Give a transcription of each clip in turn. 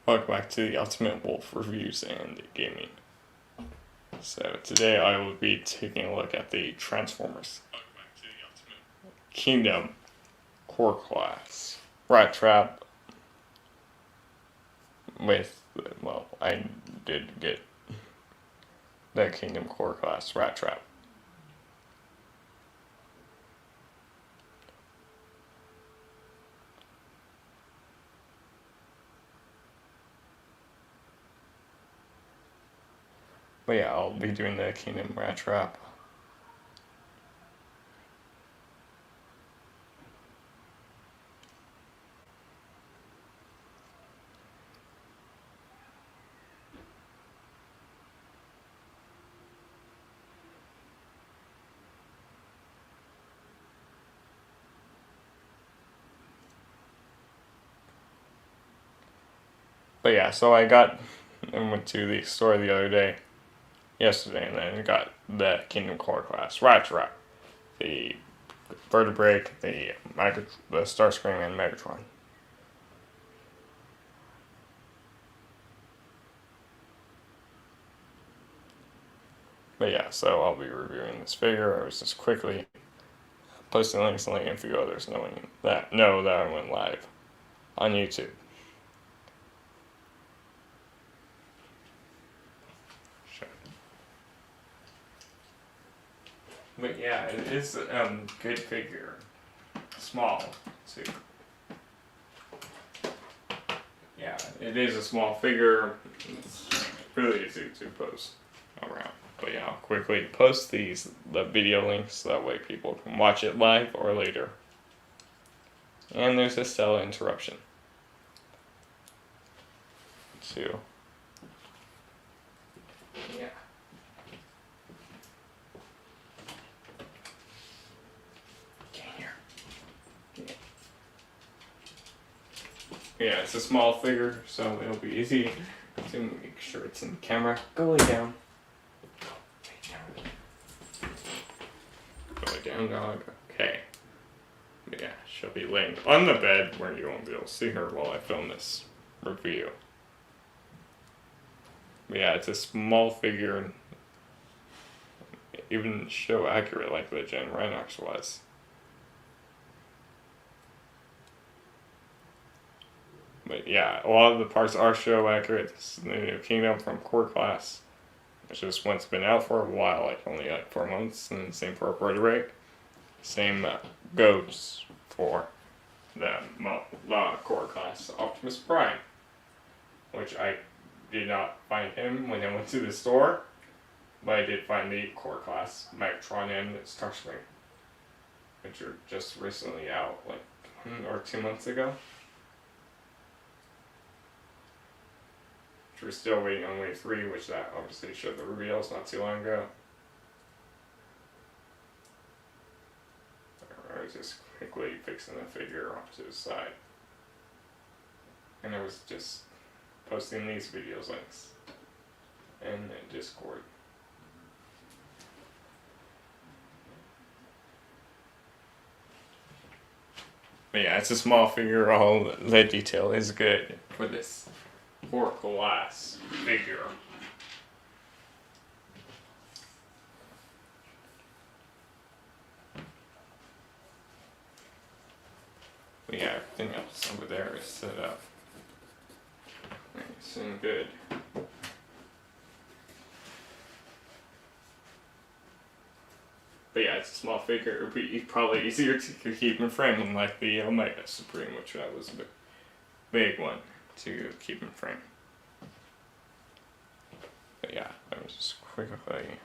Welcome back to the Ultimate Wolf Reviews and Gaming. So today I will be taking a look at the Transformers Kingdom Core Class Rattrap with, well, I did get the Kingdom Core Class Rattrap. But yeah, I'll be doing the Kingdom Rattrap. But yeah, so I went to the store the other day, yesterday, and then got the Kingdom Core Class Rattrap, the Vertebrate, the Starscream, and Megatron. But yeah, so I'll be reviewing this figure. I was just quickly posting links and letting a few others know that I went live on YouTube. Sure. But yeah, it is a good figure. Small too. Yeah, it is a small figure. It's really easy to post around. But yeah, I'll quickly post the video links so that way people can watch it live or later. And there's a Stella interruption too. Yeah. Get in here. Yeah, it's a small figure, so it'll be easy to make sure it's in the camera. Go lay down. Go lay down, dog. Okay. But yeah, she'll be laying on the bed where you won't be able to see her while I film this review. But yeah, it's a small figure, even show accurate like the Gen Rhinox was. But yeah, a lot of the parts are show accurate. This is the new Kingdom from Core Class, which has once been out for a while, like only like 4 months, and same for Vertebrate. Same goes for the Core Class Optimus Prime, which I did not find him when I went to the store, but I did find the Core Class Megatron and Starscream, which are just recently out, like 1 or 2 months ago. We're still waiting on Wave 3, which that obviously showed the reveals not too long ago. I was just quickly fixing the figure off to the side. And I was just posting these videos links in Discord. But yeah, it's a small figure, all the detail is good for this Core Class figure. But yeah, everything else over there is set up nice and good. But yeah, it's a small figure. It would be probably easier to keep in frame than like the Omega Supreme, which that was a big one to keep in frame. But yeah, I was just quickly.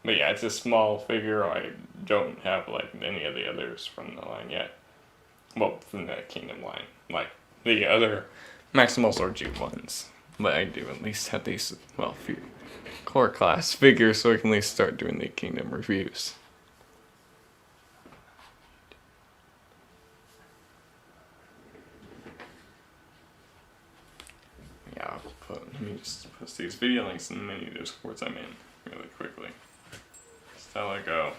But yeah, it's a small figure. I don't have like any of the others from the line yet. Well, from the Kingdom line, like the other Maximals or G ones. But I do at least have these, well, few Core Class figures so I can at least start doing the Kingdom reviews. Yeah, let me just post these video links in the many Discords I'm in really quickly. Stella go.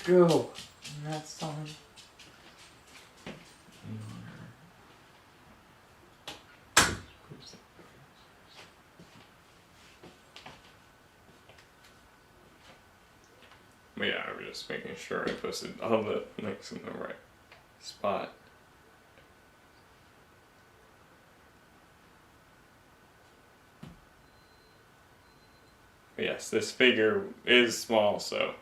go. And that's time. But yeah, I was just making sure I posted all the links in the right spot. But yes, this figure is small, so.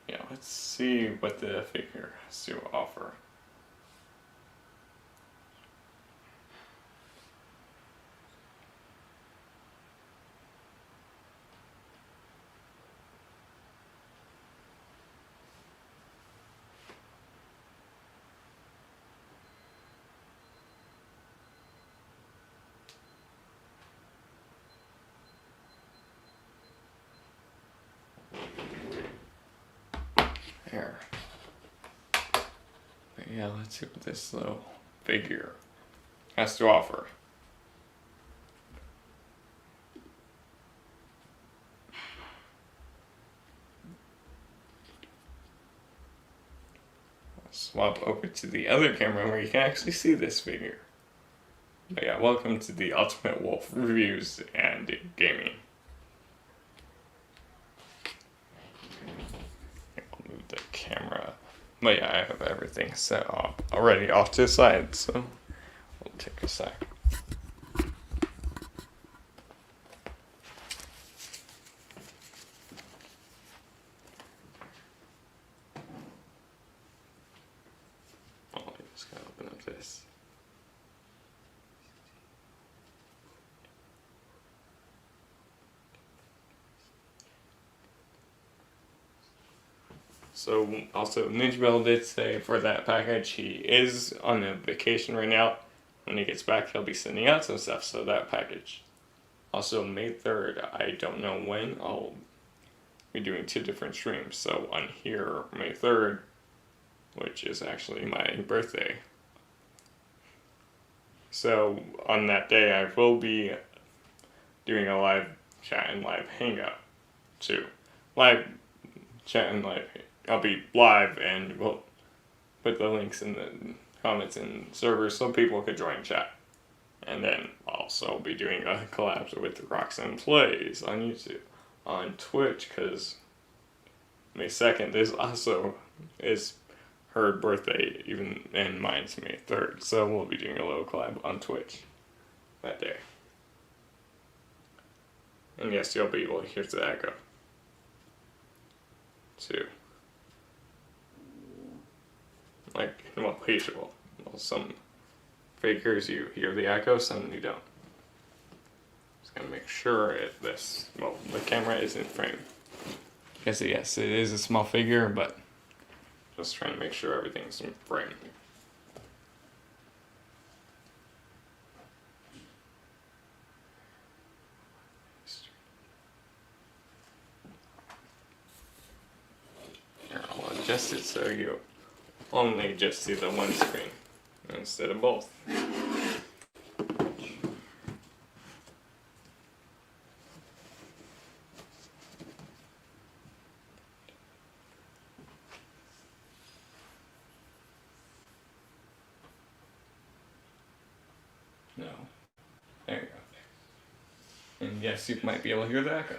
Yeah, let's see what the figure has to offer. There. But yeah, let's see what this little figure has to offer. Swap over to the other camera where you can actually see this figure. But yeah, welcome to the Ultimate Wolf Reviews and Gaming. I'll move the camera. But yeah, I have everything set up already off to the side, so we'll take a sec. Oh, I just gotta open up this. So also Ninja Bell did say for that package he is on a vacation right now. When he gets back he'll be sending out some stuff, so that package. Also May 3rd, I don't know when, I'll be doing 2 different streams. So on here, May 3rd, which is actually my birthday. So on that day I will be doing a live chat and live hangout too. Live chat and live I'll be live and we'll put the links in the comments and servers so people could join chat. And then I'll also be doing a collab with Roxanne Plays on YouTube, on Twitch, because May 2nd is also is her birthday, even and mine's May 3rd. So we'll be doing a little collab on Twitch that day. And yes, you'll be able to hear the echo too. Like, well, usual. Well, some figures you hear the echo, some you don't. Just gotta make sure the camera is in frame. Yes, it is a small figure, but just trying to make sure everything's in frame. Here, I'll adjust it so you only just see the one screen instead of both. No. There you go. And yes, you might be able to hear the echo.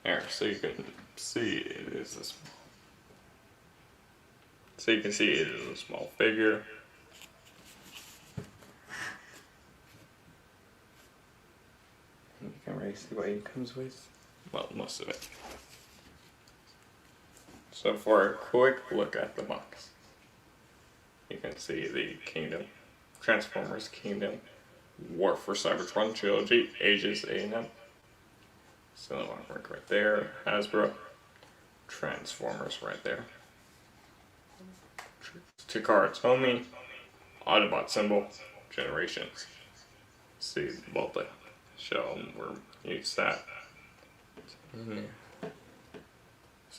There, so you can see it is a small. So you can see it is a small figure. You can already see what it comes with. Well, most of it. So for a quick look at the box, you can see the Kingdom, Transformers Kingdom, War for Cybertron Trilogy, Ages A&M. So the artwork right there, Hasbro. Transformers right there. 2 cards only. Autobot symbol. Generations. See both the shell where use that. So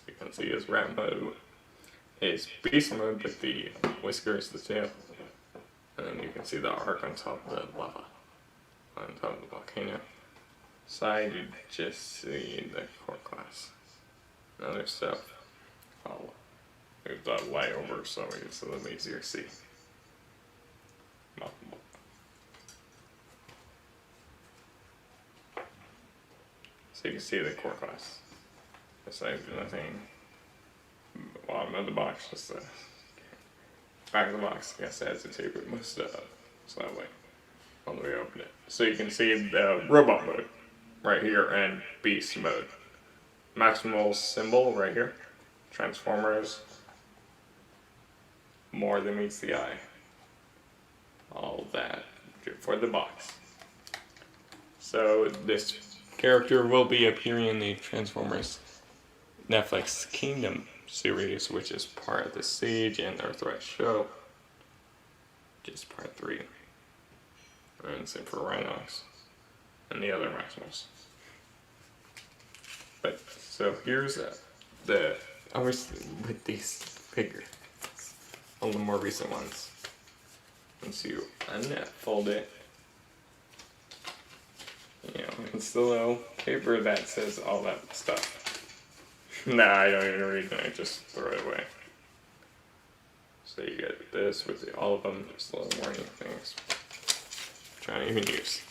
you can see his rat mode. His beast mode with the whiskers, the tail. And then you can see the arc on top of the lava. On top of the volcano. Side, you just see the core class. Other stuff, I'll move that light over so it's a little easier to see. So you can see the core class. This side, nothing. Bottom of the box, just the back of the box. I guess it has to tape it most so that way. All the way open it. So you can see the robot mode right here and beast mode. Maximal symbol right here. Transformers. More than meets the eye. All that for the box. So this character will be appearing in the Transformers Netflix Kingdom series, which is part of the Siege and Earthrise show. Just part 3. And same for Rhinox and the other Maximals. But so here's the I was with these figures, all the more recent ones. Once you unfold it, it's the little paper that says all that stuff. Nah, I don't even read it. I just throw it away. So you get this with all of them, just little warning things. Which I don't even use.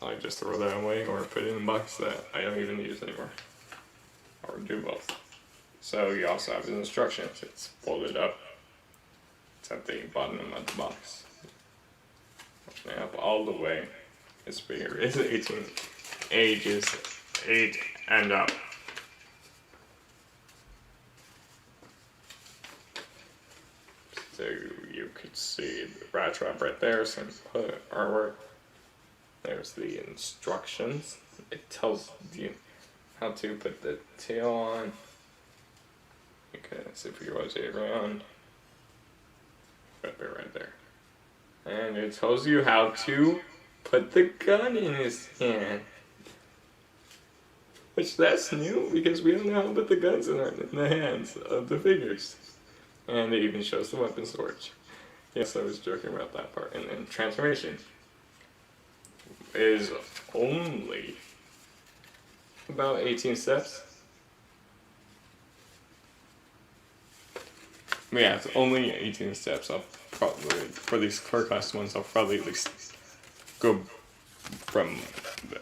I just throw that away or put it in a box that I don't even use anymore. Or do both. So you also have the instructions. It's folded up. It's at the bottom of the box. Open it up all the way. It's bigger. It's 18 ages 8 and up. So you could see the Rattrap right there, some artwork. There's the instructions. It tells you how to put the tail on. You can see if you rotate around. Put it right there. And it tells you how to put the gun in his hand. Which that's new because we don't know how to put the guns in the hands of the figures. And it even shows the weapon storage. Yes, I was joking about that part. And then transformation is only about 18 steps. Yeah, it's only 18 steps. I'll probably, for these car class ones, I'll probably at least go from the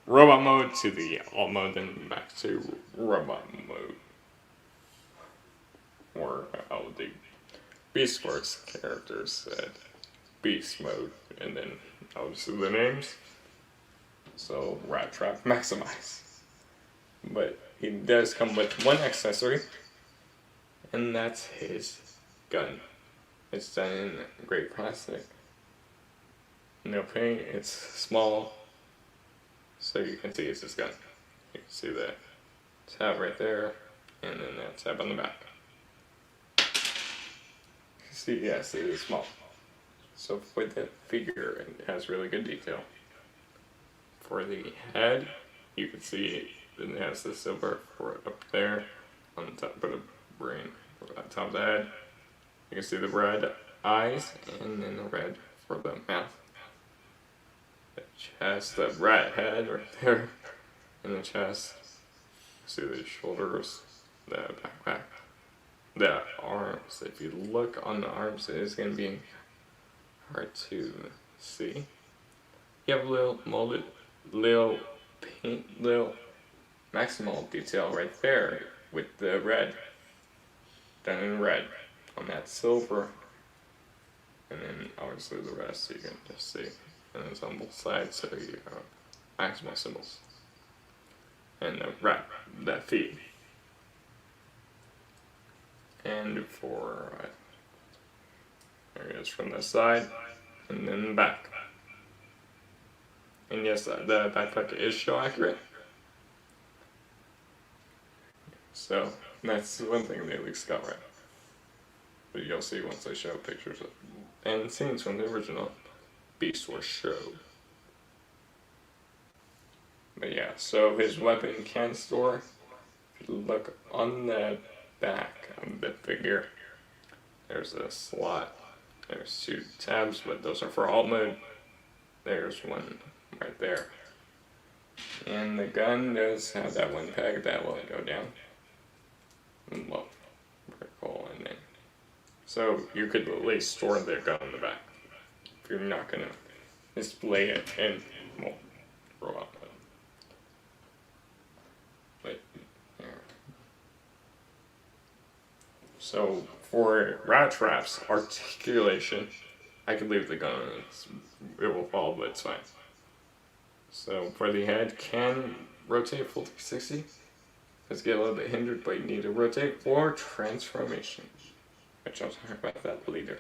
robot mode to the alt mode, then back to robot mode. Or how the Beast Wars characters said Beast mode, and then obviously the names. So Rattrap Maximize. But he does come with one accessory, and that's his gun. It's done in great plastic. No paint, it's small, so you can see it's his gun. You can see the tab right there, and then that tab on the back. See, yes, it is small. So with the figure, it has really good detail. For the head, you can see it has the silver for up there on the top of the brain, on top of the head. You can see the red eyes and then the red for the mouth. The chest, the rat head right there in the chest. See the shoulders, the backpack. The arms, if you look on the arms, it is going to be hard to see. You have a little molded, little paint, little maximal detail right there with the red, done in red on that silver. And then obviously the rest you can just see. And it's on both sides, so you have maximal symbols. And the rat, that feet. And for, there it is from the side, and then the back. And yes, the backpack is show accurate. So that's one thing they at least got right. But you'll see once I show pictures of and scenes from the original Beast Wars show. But yeah, so his weapon can store. If you look on the back of the figure, there's a slot. There's 2 tabs, but those are for alt mode. There's one right there. And the gun does have that one peg that will go down. Well, vertical and then. So you could at least store the gun in the back. If you're not gonna display it in, well, robot mode. But, yeah. So for Rattrap's articulation, I could leave the gun on. It will fall, but it's fine. So for the head, can rotate full 360. Let's get a little bit hindered, but you need to rotate for transformation, which I'll talk about that later.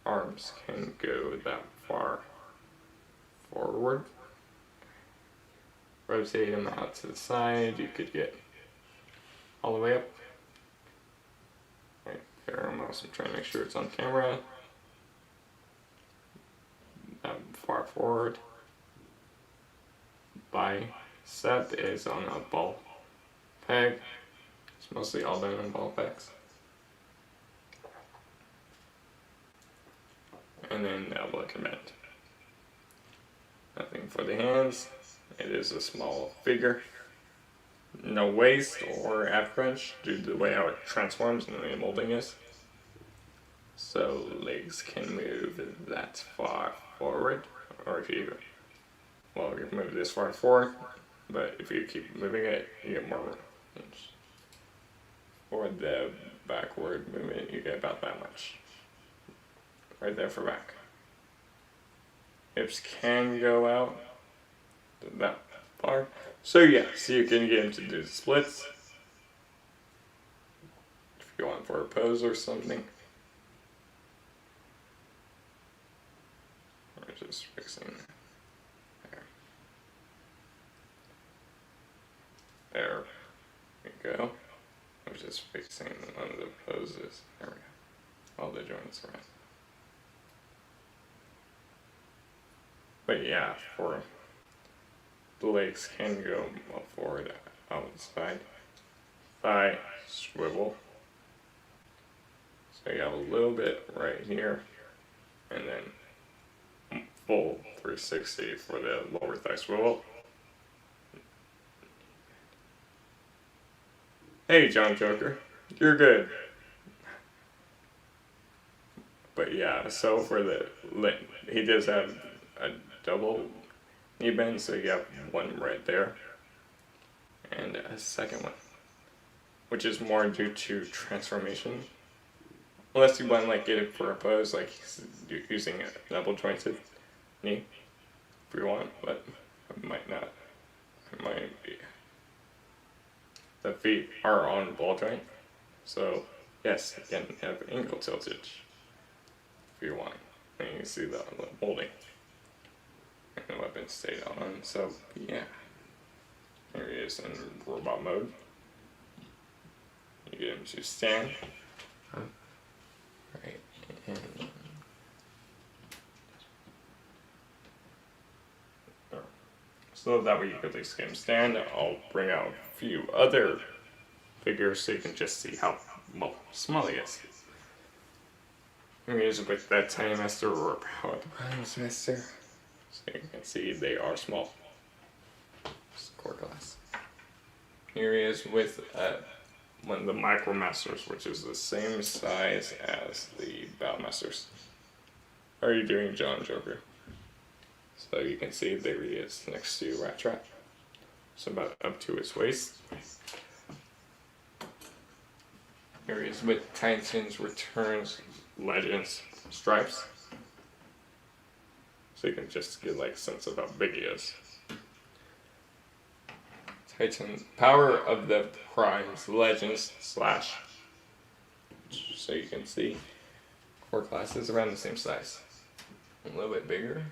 Arms can go that far forward. Rotate them out to the side. You could get all the way up. Right there, I'm also trying to make sure it's on camera. That far forward. Bicep is on a ball peg. It's mostly all done on ball pegs. And then elbow can bend. Nothing for the hands. It is a small figure. No waist or ab crunch due to the way how it transforms and the way the molding is. So legs can move that far forward, or if you can move this far forward, but if you keep moving it, you get more room. For the backward movement, you get about that much. Right there for back. Hips can go out that far. So yeah, so you can get him to do splits. If you want for a pose or something. Or just fixing there. There we go. I'm just fixing one of the poses. There we go. All the joints around. But yeah, for the legs can go forward, outside, thigh, swivel. So you have a little bit right here, and then full 360 for the lower thigh swivel. Hey, John Joker, you're good. But yeah, so for the he does have a double knee bend, so you have one right there, and a second one, which is more due to transformation. Unless you want to get it for a pose, like using a double jointed knee, if you want, but it might not. It might be. The feet are on ball joint, so yes, you can have ankle tiltage if you want. And you can see the molding. And the weapon stayed on, so yeah. Here he is in robot mode. You get him to stand. Right, and so that way you can at least get him stand. I'll bring out a few other figures so you can just see how small he is. Here he is with that Tiny Master or Power the Primus Master. So you can see they are small. Just core glass. Here he is with one of the Micro Masters, which is the same size as the Battle Masters. How are you doing, John Joker? So you can see there he is next to Rattrap. So about up to his waist. Here he is with Titans Returns Legends stripes. So you can just get a sense of how big he is. Titan Power of the Primes Legends slash. So you can see core class is around the same size. A little bit bigger.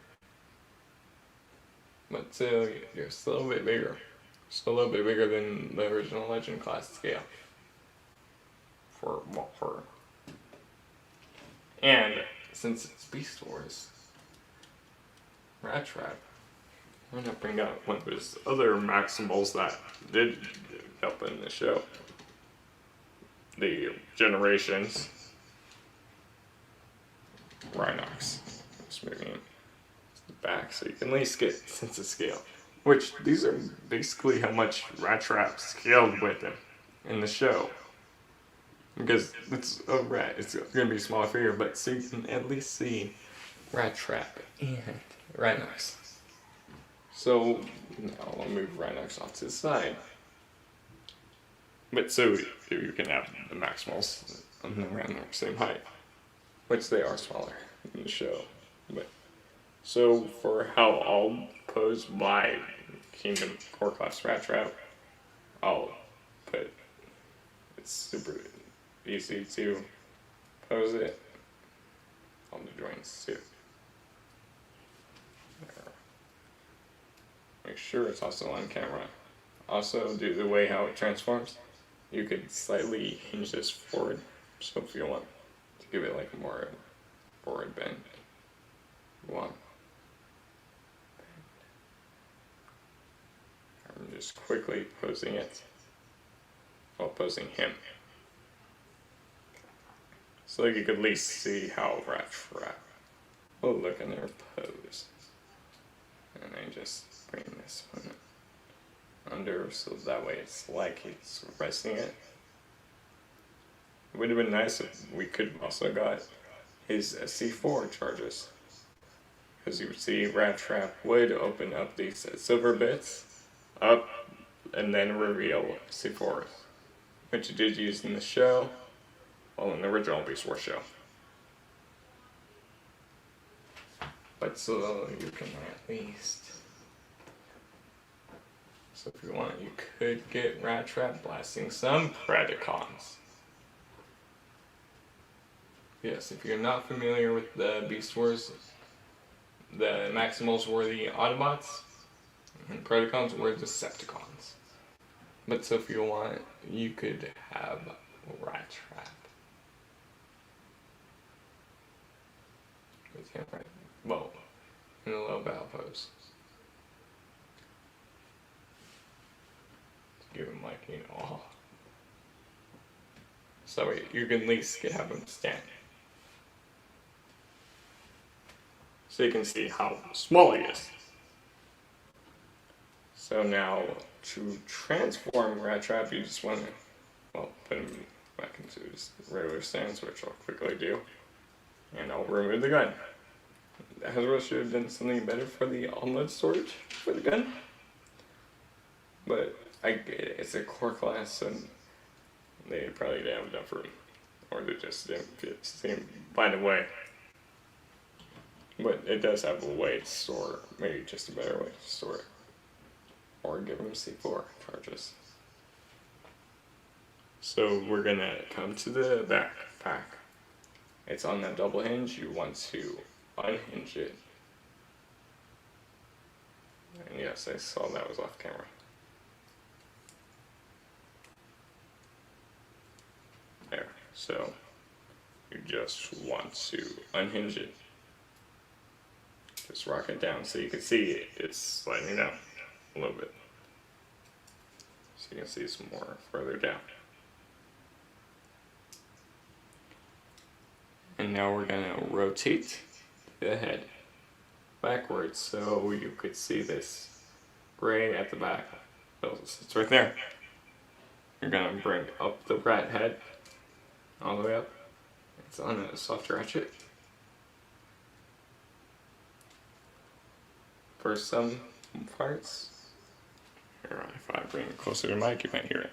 But still, just a little bit bigger. Just a little bit bigger than the original Legend class scale for horror. And since it's Beast Wars, Rattrap, I'm gonna bring out one of his other Maximals that did help in the show. The Generations Rhinox. Just moving it back so you can at least get a sense of scale. Which, these are basically how much Rattrap scaled with him in the show. Because it's a rat, it's going to be a smaller figure, but so you can at least see Rattrap and Rhinox. So, now I'll move Rhinox off to the side. But so you can have the Maximals around the same height. Which they are smaller in the show. But so for how I'll pose my Kingdom Core Class Rattrap, I'll put it's super easy to pose it on the joints too. There. Make sure it's also on camera. Also, due to the way how it transforms, you could slightly hinge this forward. So if you want to give it like a more forward bend, one. I'm just quickly posing it while posing him. So you could at least see how Rattrap will look in their pose. And I just bring this one under so that way it's like it's resting it. It would have been nice if we could have also got his C4 charges. Because you would see Rattrap would open up these silver bits up and then reveal C4s, which he did use in the show, well, in the original Beast Wars show. But so you can at least, so if you want, you could get Rattrap blasting some Predacons. Yes, if you're not familiar with the Beast Wars, the Maximals were the Autobots, and Predacons were Decepticons. But so if you want, you could have Rattrap. With him right, well, in a low bow pose. To give him like, you know, oh. So you can at least have him stand. So you can see how small he is. So now, to transform Rattrap, you just want to, well, put him back into his regular stance, which I'll quickly do. And I'll remove the gun. Hasbro should have done something better for the onload storage for the gun. But I get it, it's a core class, and they probably didn't have enough room. Or they just didn't find a way. But it does have a way to store, maybe just a better way to store it. Or give them C4 charges. So we're gonna come to the backpack. It's on that double hinge. You want to unhinge it. And yes, I saw that was off camera. There. So you just want to unhinge it. Just rock it down so you can see it's sliding down a little bit. So you can see some more further down. And now we're gonna rotate the head backwards so you could see this gray at the back. It's right there. You're gonna bring up the rat head all the way up. It's on a soft ratchet. For some parts, here, if I bring it closer to the mic, you might hear it.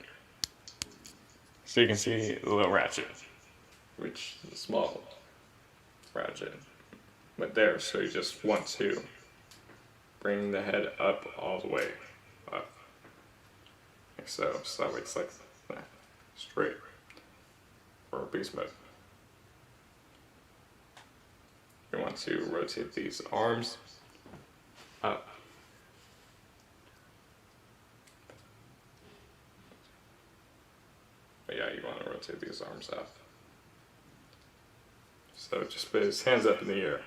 So you can see the little ratchet, which is a small ratchet, but there, so you just want to bring the head up all the way up, like so that way it's like that, straight, for beast mode. You want to rotate these arms up, But yeah, you want to rotate these arms up. So just put his hands up in the air.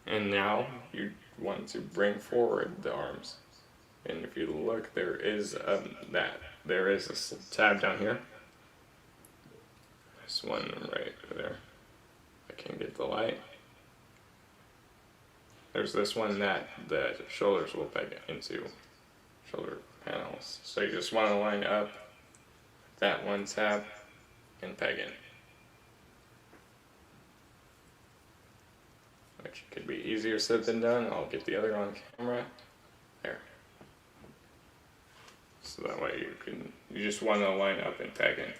And now you want to bring forward the arms. And if you look, there is a tab down here. There's one right there. I can't get the light. There's this one that the shoulders will peg into, shoulder panels. So you just want to line up that one tab and peg in. Which could be easier said than done. I'll get the other on camera. There. So that way you just want to line up and peg in.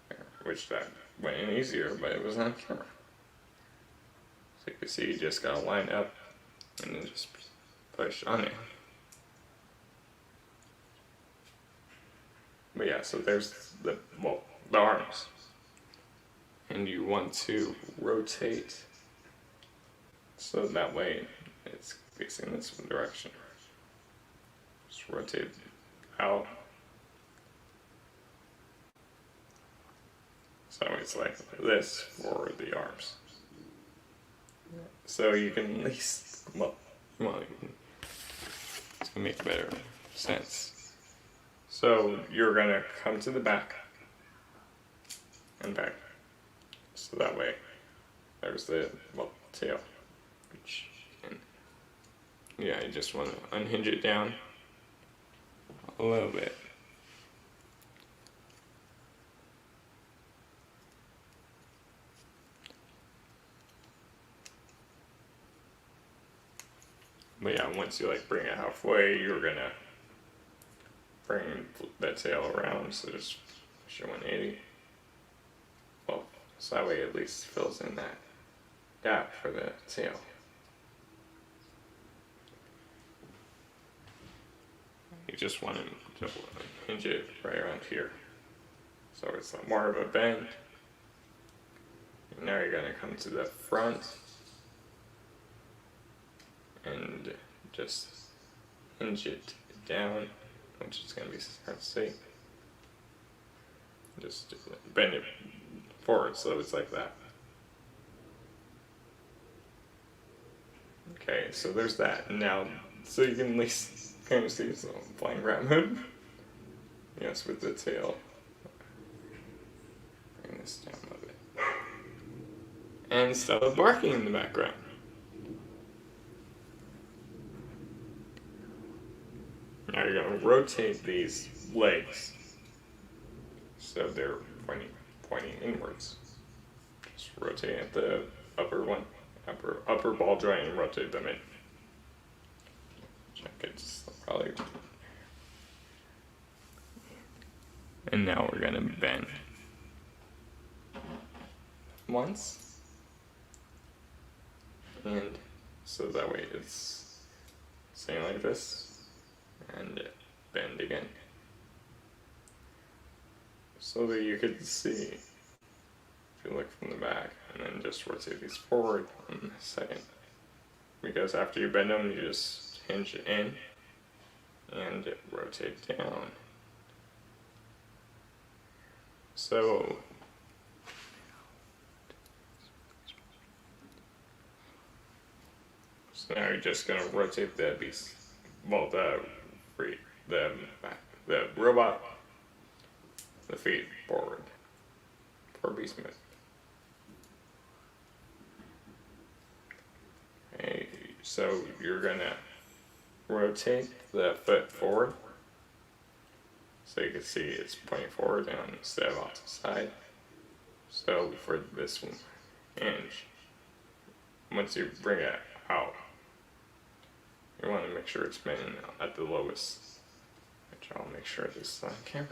There. Which that went in easier, but it was on camera. So you can see you just gotta line up and then just push on it. But yeah, so there's the arms. And you want to rotate so that way it's facing this direction. Just rotate out. So it's like this for the arms. So you can at least, to make better sense. So you're gonna come to the back and back. So that way, there's the tail. Which you just want to unhinge it down a little bit. But yeah, once you bring it halfway, you're gonna bring the tail around. So just push it 180. So that way it at least fills in that gap for the tail. You just want to hinge it right around here. So it's more of a bend. And now you're going to come to the front and just hinge it down, which is going to be hard to see. Just bend it forward so it's like that. Okay, so there's that. Now, so you can at least kind of see some flying rat mode. Yes, with the tail. Bring this down a little bit. And Stella barking in the background. Now you're going to rotate these legs so they're pointing inwards. Just rotate at the upper ball joint and rotate them in. Check it, probably. And now we're gonna bend once, and so that way it's staying like this, and bend again. So that you could see, if you look from the back, and then just rotate these forward in a second. Because after you bend them, you just hinge it in and rotate down. So now you're just gonna rotate the beast, the robot, the feet forward for beast mode. Okay, so you're gonna rotate the foot forward, so you can see it's pointing forward and instead of off to the side. So for this one hinge, once you bring it out, you want to make sure it's bending at the lowest, which I'll make sure this is on camera.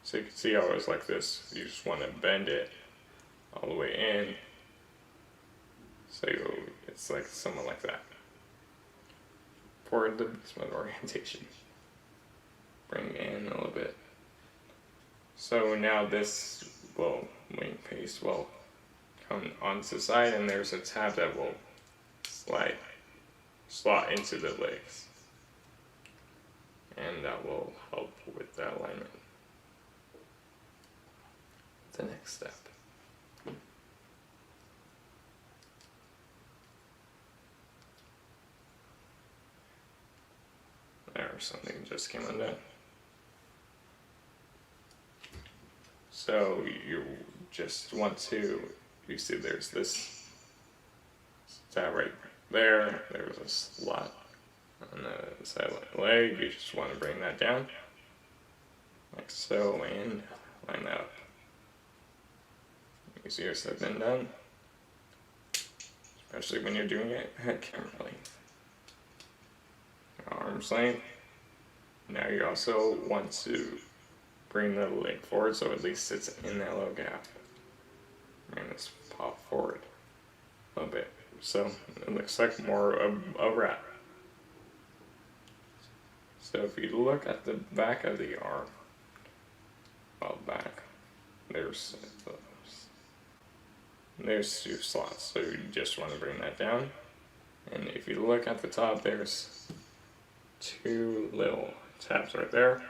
So you can see how it's like this. You just want to bend it all the way in. So it's like somewhat like that. For the basement orientation. Bring in a little bit. So now this wing piece will come onto the side, and there's a tab that will slot into the legs. and that will help with that alignment. The next step. There, something just came undone. So you just want to, you see there's this tab right there, there's a slot on the side of the leg, you just want to bring that down, like so, and line that up. Easier said than done, especially when you're doing it at camera length. Arm's length. Now you also want to bring the leg forward so at least it's in that little gap. Bring this pop forward a little bit. So it looks like more of a wrap. So if you look at the back of the arm, well, back, there's two slots. So you just want to bring that down. And if you look at the top, there's two little tabs right there.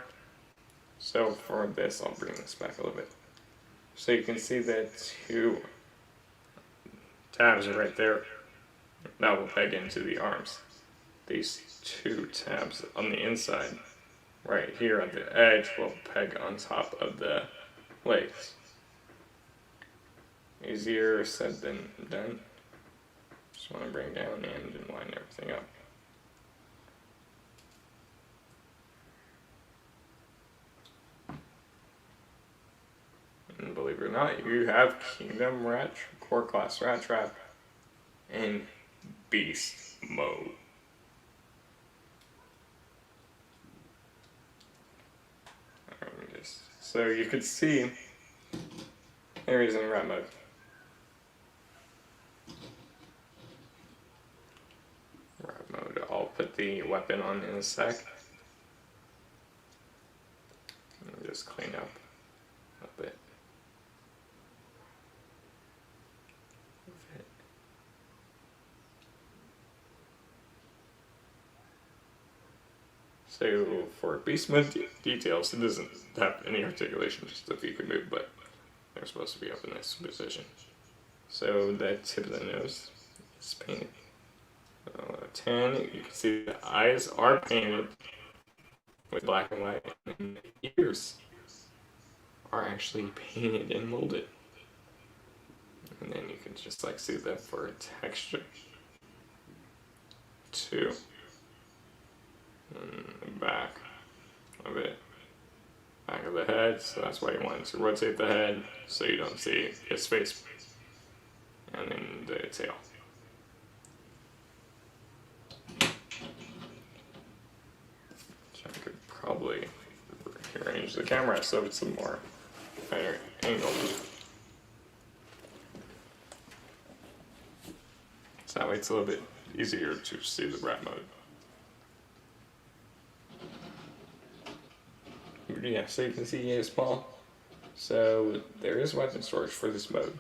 So for this, I'll bring this back a little bit. So you can see the two tabs are right there. That will peg into the arms. These two tabs on the inside, right here at the edge, will peg on top of the legs. Easier said than done. Just want to bring down and line everything up. And believe it or not, you have Kingdom Core Class Rattrap in Beast mode. So you could see there is in Rat mode. Rat mode. I'll put the weapon on in a sec. And just clean up a bit. So for beast mode details, it doesn't have any articulation, just a few can move, but they're supposed to be up in this position. So the tip of the nose is painted. 10, you can see the eyes are painted with black and white, and the ears are actually painted and molded. And then you can just like see that for texture. 2. And the back of it. Back of the head, so that's why you want to rotate the head so you don't see his face. And then the tail. So I could probably rearrange the camera so it's a more better angle. So that way it's a little bit easier to see the rat mode. Yeah, so you can see he is small. So there is weapon storage for this mode.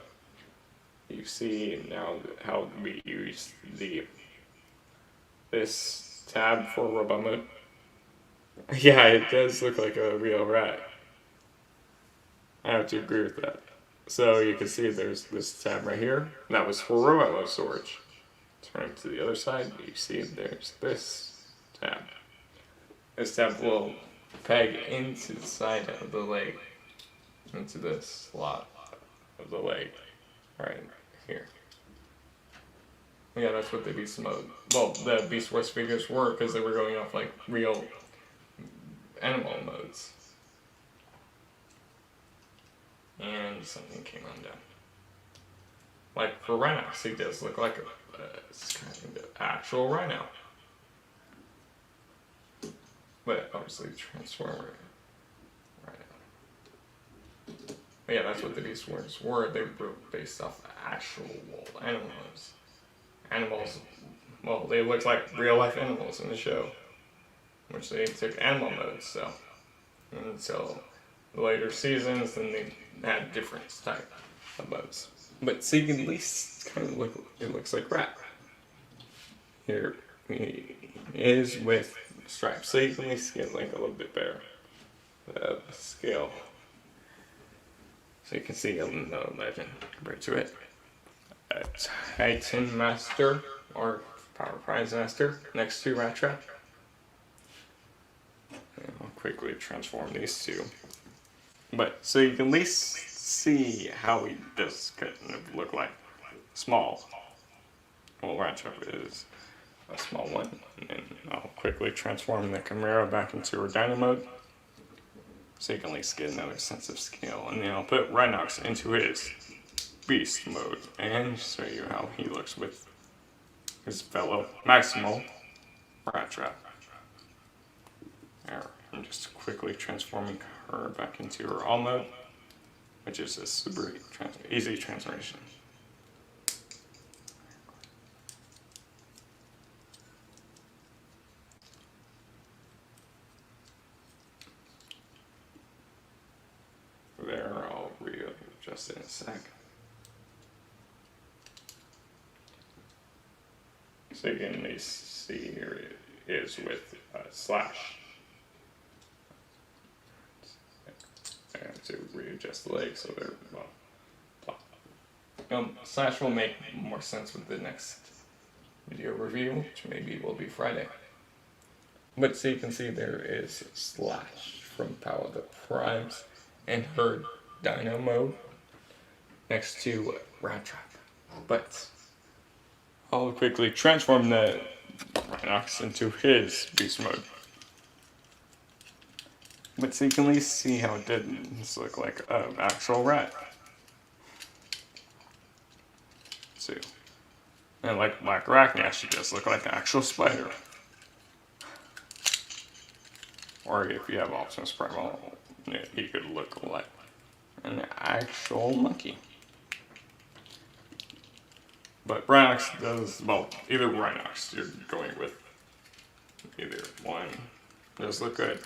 You see now how we use this tab for robot mode. Yeah, it does look like a real rat. I have to agree with that. So you can see there's this tab right here. That was for robot mode storage. Turn to the other side, you see there's this tab. This tab will peg into the side of the leg, into the slot of the leg, right here. Yeah, that's what the Beast mode, well, the Beast Wars figures were, because they were going off like real animal modes. And something came undone. Like for Rhino, he does look like a kind of actual Rhino. But obviously Transformer Rhino. But yeah, that's what the Beast Wars were. They were based off actual animals. Animals, well, they looked like real life animals in the show, which they took animal modes, so. Until the later seasons, then they had different type of modes. But so you can at least kind of look, it looks like Rat. Here he is with stripes, so you can at least get like a little bit better scale. So you can see a legend compared to it. A Titan Master or Power Prize Master next to Rattrap. And I'll quickly transform these two. But so you can at least see how he does kind of look like small. Well, Rattrap is a small one. And then I'll quickly transform the Chimera back into her Dino mode. So you can at least get another sense of scale. And then I'll put Rhinox into his Beast mode and show you how he looks with his fellow Maximal Rattrap. There, I'm just quickly transforming her back into her All mode, which is a super easy transformation. There, I'll readjust it in a sec. So you can at least see here it is with Slash. I have to readjust the legs so they're, well, plop. Slash will make more sense with the next video review, which maybe will be Friday. But so you can see there is Slash from Power the Primes and her Dino mode next to Rattrap. But I'll quickly transform the Rhinox into his Beast mode. But so you can at least see how it didn't look like an actual rat. See. And like Black Arachne, she does look like an actual spider. Or if you have Optimus Primal, he could look like an actual monkey. But Rhinox does, well, either Rhinox you're going with. Either one does look good.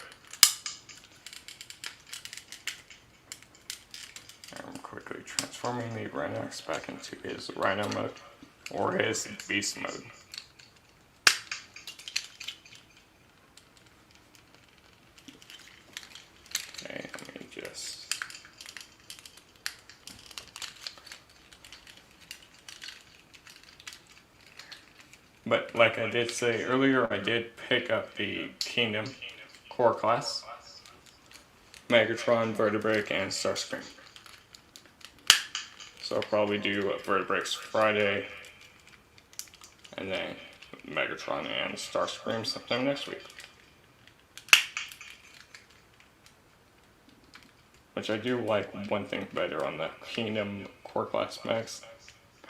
I'm quickly transforming the Rhinox back into his Rhino mode, or his Beast mode. Okay, let me just... But like I did say earlier, I did pick up the Kingdom core class, Megatron, Vertebrae, and Starscream. So I'll probably do Vertebrae Friday, and then Megatron and Starscream sometime next week. Which I do like one thing better on the Kingdom core class Megs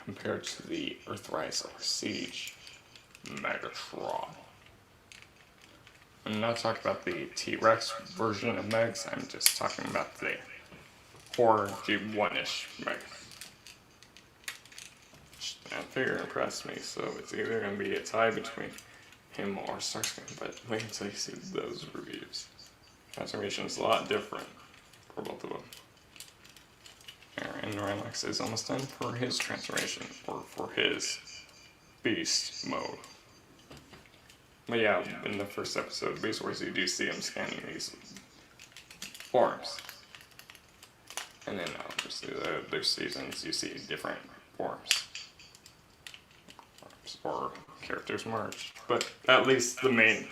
compared to the Earthrise or Siege Megatron. I'm not talking about the T-Rex version of Megs, I'm just talking about the core G1-ish Megs. That figure impressed me, so it's either going to be a tie between him or Starscream, but wait until you see those reviews. Transformation's a lot different for both of them. And Rhinox is almost done for his transformation, or for his Beast mode. But yeah, in the first episode of Beast Wars, you do see him scanning these forms. And then obviously the other seasons, you see different forms. Or characters merged. But at least the main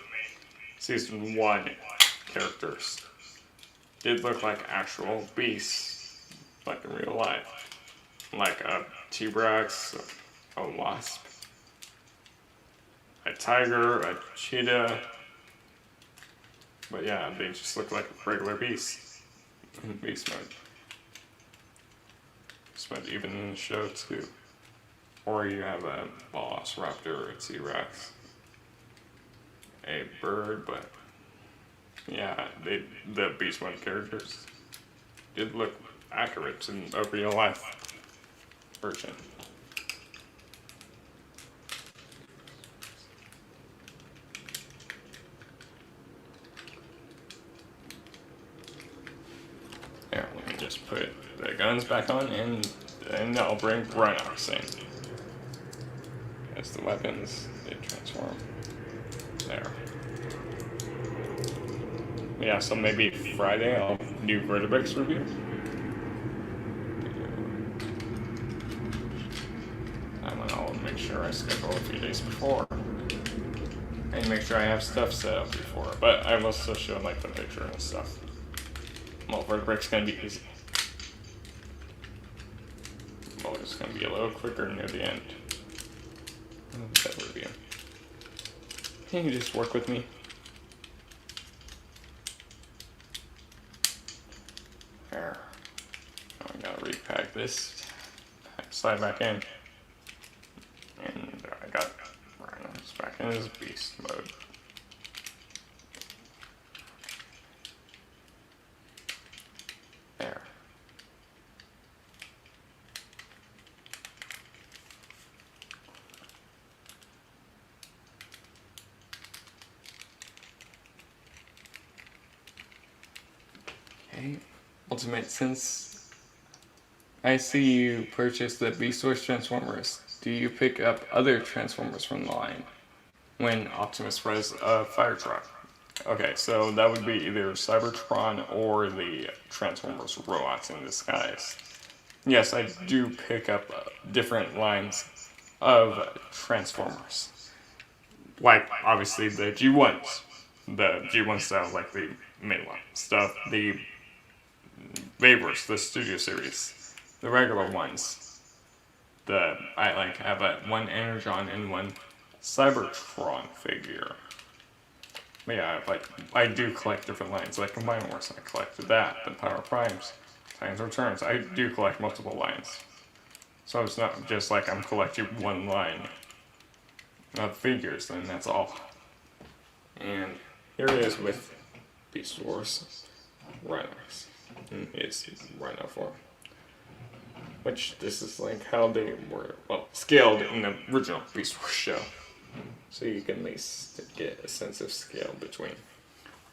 season 1 characters did look like actual beasts, like in real life. Like a T-Rex, a wasp, a tiger, a cheetah. But yeah, they just look like regular beasts in beast mode. But even in the show too. Or you have a Velociraptor, a T-Rex, a bird, but yeah, the Beast Mode characters did look accurate in a real life version. There, let me just put the guns back on and then I'll bring Rhinox in. As the weapons, they transform. There. Yeah, so maybe Friday I'll do Vertebrix review. I'll make sure I schedule a few days before. And make sure I have stuff set up before. But I will still show like the picture and stuff. Well, Vertebrix gonna be easy. Well, it's gonna be a little quicker near the end. That review. Can you just work with me? There. Now I gotta repack this. Slide back in. And I got Rhino's back in his beast mode. There. Okay. Ultimate, since I see you purchase the Beast Wars Transformers, do you pick up other Transformers from the line when Optimus Prime's a fire truck? Okay, so that would be either Cybertron or the Transformers robots in disguise. Yes, I do pick up different lines of Transformers. Like, obviously, the G1s. The G1 style, like the mainline stuff. The Vapors, the Studio Series. The regular ones. I like have one Energon and one Cybertron figure. But yeah, I do collect different lines. Like Combine Wars, I collected that. The Power Primes, Titans Returns. I do collect multiple lines. So it's not just like I'm collecting one line of figures, and that's all. And here it is with Beast Wars Rhinos. It's Rhino form. Which this is like how they were, well, scaled in the original Beast Wars show. So you can at least get a sense of scale between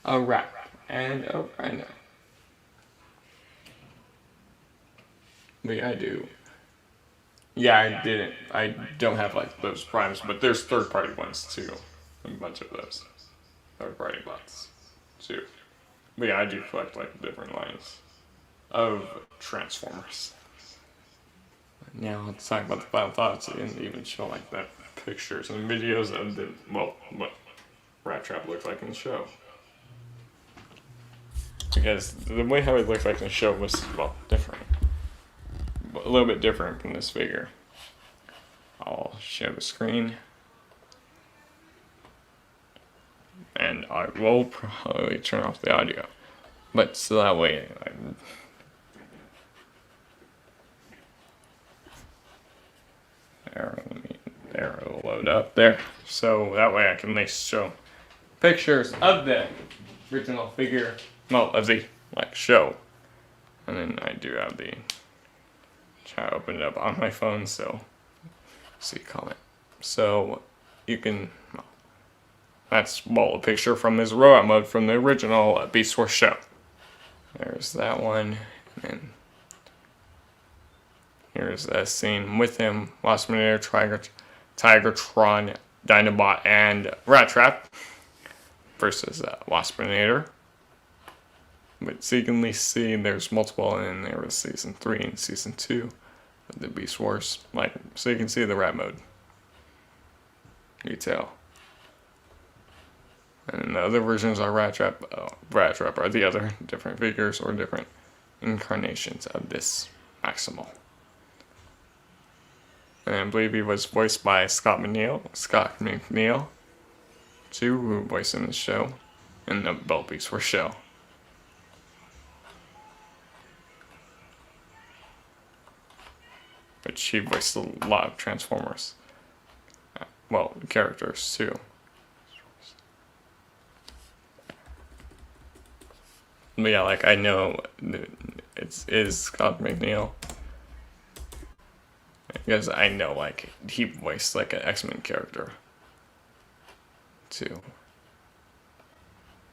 a rat and a rhino. But yeah, I do. Yeah, I don't have like those primes, but there's third-party ones too. A bunch of those. Third-party bots too. But yeah, I do collect like different lines of Transformers. Now let's talk about the final thoughts. I didn't even show like the pictures and videos of what Rattrap looked like in the show. Because the way how it looked like in the show was, well, different. A little bit different from this figure. I'll share the screen. And I will probably turn off the audio. But so that way, there, it'll load up there. So that way I can at least show pictures of the original figure, well, of the show. And then I do have the try to open it up on my phone, so see comment. So you can, well, that's a picture from his robot mode from the original Beast Wars show. There's that one, and then here's that scene with him, Waspinator, Tigertron, Dinobot, and Rattrap versus Waspinator. But so you can at least see there's multiple, and there was season 3 and season 2 of the Beast Wars. So you can see the rat mode detail. And the other versions are Rattrap are the other different figures or different incarnations of this Maximal. And I believe he was voiced by Scott McNeil, too, who voiced in the show, in the Beast Wars show. But she voiced a lot of Transformers. Well, characters too. But yeah, I know it is Scott McNeil. Because I know, he voiced, an X-Men character, too.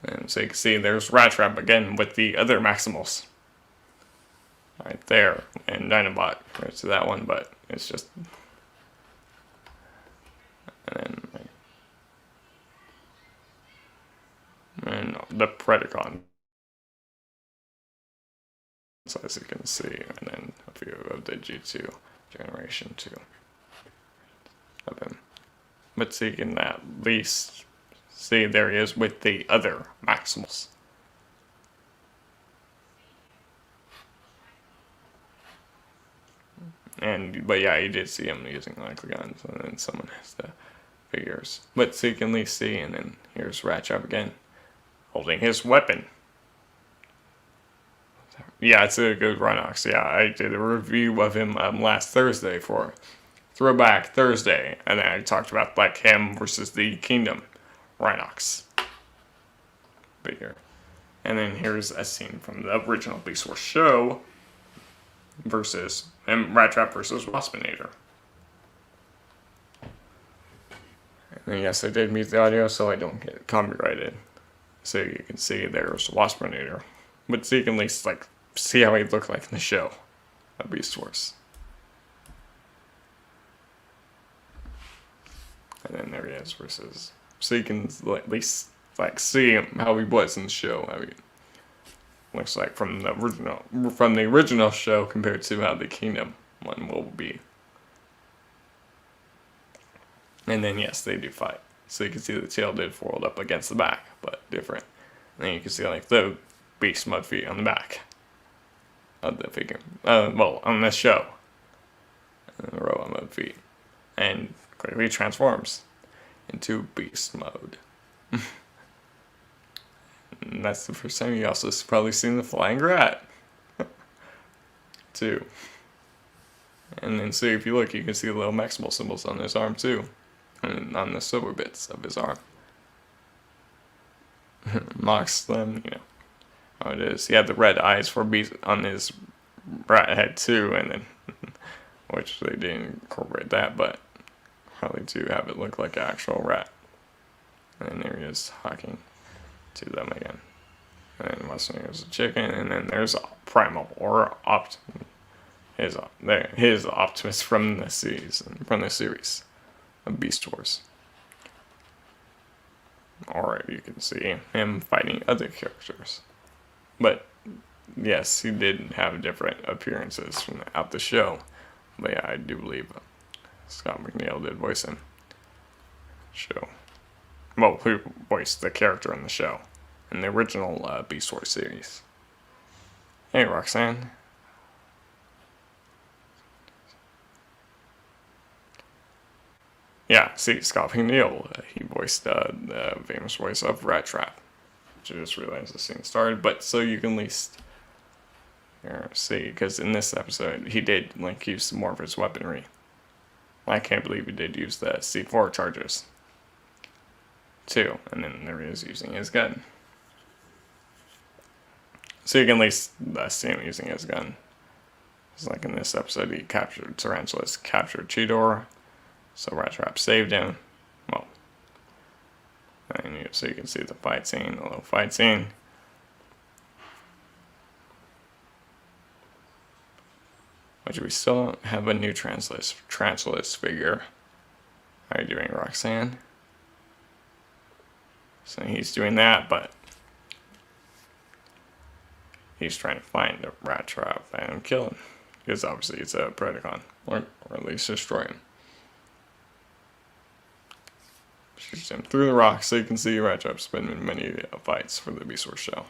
And so you can see there's Rattrap again with the other Maximals. Right there. And Dinobot. There's that one, but it's just... And then... And the Predacon, so as you can see, and then a few of the G2 Generation 2 of him. But so you can at least see there he is with the other Maximals. But yeah, you did see him using like the guns, and then someone has the figures. But so you can at least see, and then here's Rattrap again, holding his weapon. Yeah, it's a good Rhinox. Yeah, I did a review of him last Thursday for Throwback Thursday, and then I talked about like him versus the Kingdom Rhinox figure. And then here's a scene from the original Beast Wars show versus Rattrap versus Waspinator. And yes, I did mute the audio so I don't get copyrighted. So you can see there's Waspinator. But so you can at least like see how he looked like in the show of Beast Wars. And then there he is versus. So you can at least like see him how he was in the show. I mean, looks like from the original show compared to how the Kingdom one will be. And then yes, they do fight. So you can see the tail did fold up against the back, but different. And then you can see like the beast mud feet on the back of the figure. Well, on this show. And the row of mud feet. And quickly transforms into beast mode. And that's the first time you also probably seen the flying rat. Too. And then so if you look, you can see the little Maximal symbols on his arm too. And on the silver bits of his arm. Mocks them, you know how it is. He had the red eyes for beast on his rat head too, and then which they didn't incorporate that, but probably do have it look like an actual rat. And then there he is talking to them again. And then there's a chicken, and then there's Primal or his Optimus from the series of Beast Wars. Or you can see him fighting other characters. But yes, he did have different appearances throughout the show. But yeah, I do believe Scott McNeil did voice him. Well, who voiced the character in the show in the original Beast Wars series. Hey, Roxanne. Yeah, see, Scott McNeil, he voiced the famous voice of Rattrap. Which I just realized the scene started, but so you can at least see, because in this episode, he did like use some more of his weaponry. I can't believe he did use the C4 charges, too, and then there he is using his gun. So you can at least see him using his gun. It's like in this episode, he captured Tarantulas, captured Cheetor. So Rattrap saved him. Well, and so you can see the fight scene, a little fight scene. Which we still don't have a new Tarantulas figure. How are you doing, Roxanne? So he's doing that, but he's trying to find the Rattrap and kill him. Because obviously it's a Predacon, or at least destroy him. Shoots him through the rocks, so you can see Rattrap's been in many fights for the Beast Wars show.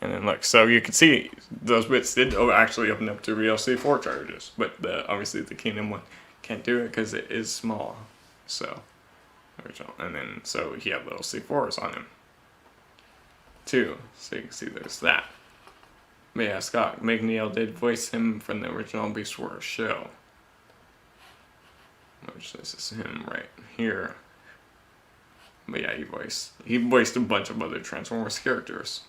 And then look, so you can see those bits did actually open up to real C4 charges, but obviously the Kingdom one can't do it because it is small. So, original, and then so he had little C4s on him too, so you can see there's that. But yeah, Scott McNeil did voice him from the original Beast Wars show. Which this is him right here. But yeah, he voiced a bunch of other Transformers characters.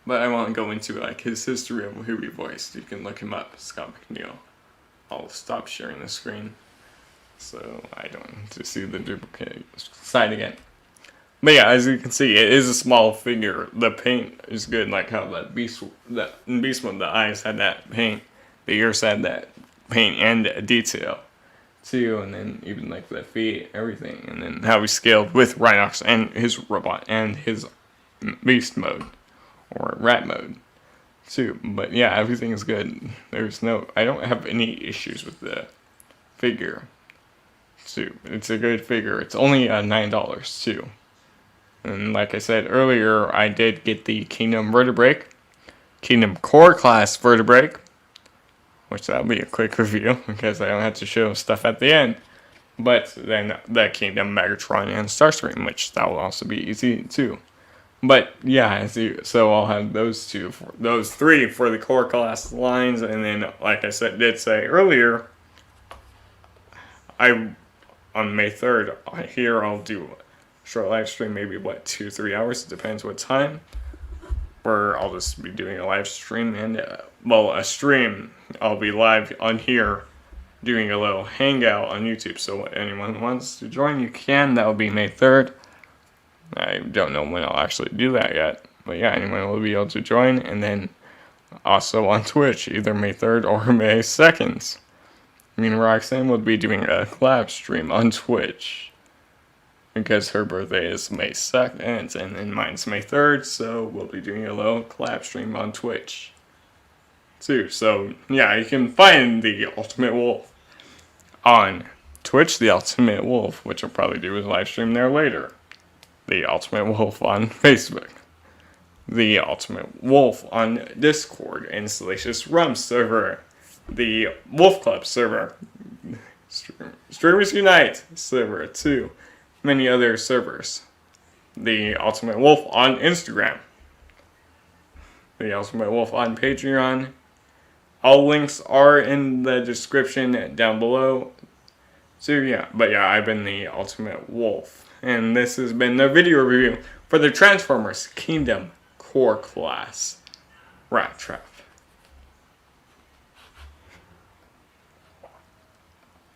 But I won't go into like his history of who he voiced. You can look him up, Scott McNeil. I'll stop sharing the screen so I don't have to see the duplicate side again. But yeah, as you can see, it is a small figure. The paint is good, like how in Beast Mode the eyes had that paint, the ears had that paint and detail. too, and then even like the feet, everything, and then how he scaled with Rhinox and his robot and his beast mode or rat mode too. But yeah, everything is good. I don't have any issues with the figure too. It's a good figure. It's only $9 too. And like I said earlier, I did get the Kingdom Vertebrake, Kingdom Core Class Vertebrake, which that'll be a quick review because I don't have to show stuff at the end. But then the Kingdom Megatron and Starscream, which that will also be easy too. But yeah, so I'll have those three for the core class lines, and then like I did say earlier, on May 3rd here I'll do a short live stream, maybe 2-3 hours, it depends what time. Where I'll just be doing a live stream and a stream. I'll be live on here doing a little hangout on YouTube. So anyone wants to join, you can. That will be May 3rd. I don't know when I'll actually do that yet. But yeah, anyone will be able to join. And then also on Twitch, either May 3rd or May 2nd. Me and Roxanne will be doing a collab stream on Twitch. Because her birthday is May 2nd and then mine's May 3rd. So we'll be doing a little collab stream on Twitch too. So yeah, you can find the Ultimate Wolf on Twitch, the Ultimate Wolf, which I'll probably do a live stream there later. The Ultimate Wolf on Facebook. The Ultimate Wolf on Discord and Salacious Rum server. The Wolf Club server. Streamers Unite server too. Many other servers. The Ultimate Wolf on Instagram. The Ultimate Wolf on Patreon. All links are in the description down below. So yeah, I've been the Ultimate Wolf. And this has been the video review for the Transformers Kingdom Core Class Rattrap.